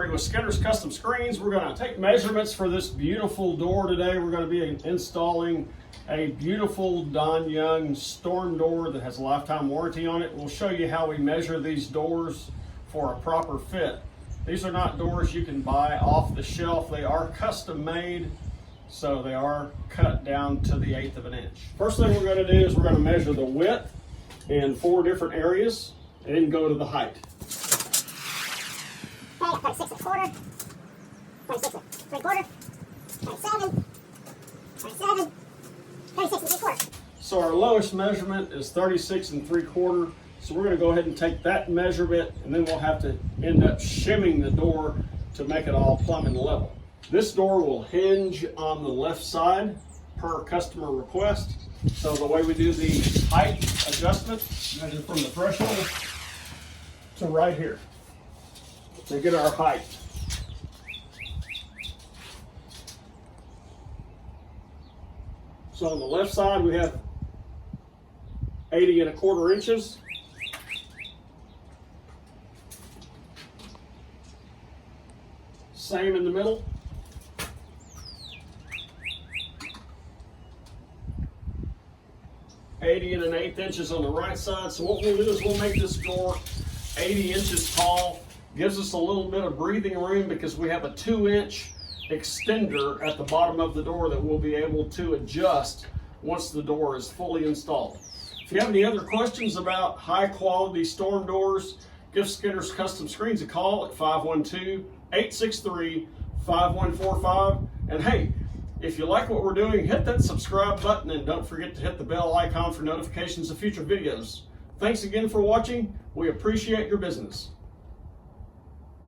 Gary with Skinner's Custom Screens. We're going to take measurements for this beautiful door today. We're going to be installing a beautiful Don Young storm door that has a lifetime warranty on it. We'll show you how we measure these doors for a proper fit. These are not doors you can buy off the shelf. They are custom made, so they are cut down to the 1/8 of an inch. First thing we're going to do is we're going to measure the width in 4 different areas and then go to the height. 36 1/4, 36 3/4, 37, 37, 36 3/4. So our lowest measurement is 36 3/4. So we're going to go ahead and take that measurement, and then we'll have to end up shimming the door to make it all plumb and level. This door will hinge on the left side per customer request. So the way we do the height adjustment, measure from the threshold to right here to get our height. So on the left side we have 80 1/4 inches. Same in the middle. $80 1/8 inches on the right side. So what we'll do is we'll make this door 80 inches tall. Gives us a little bit of breathing room because we have a 2-inch extender at the bottom of the door that we'll be able to adjust once the door is fully installed. If you have any other questions about high quality storm doors, give Skinner's Custom Screens a call at 512-863-5145. And hey, if you like what we're doing, hit that subscribe button and don't forget to hit the bell icon for notifications of future videos. Thanks again for watching. We appreciate your business.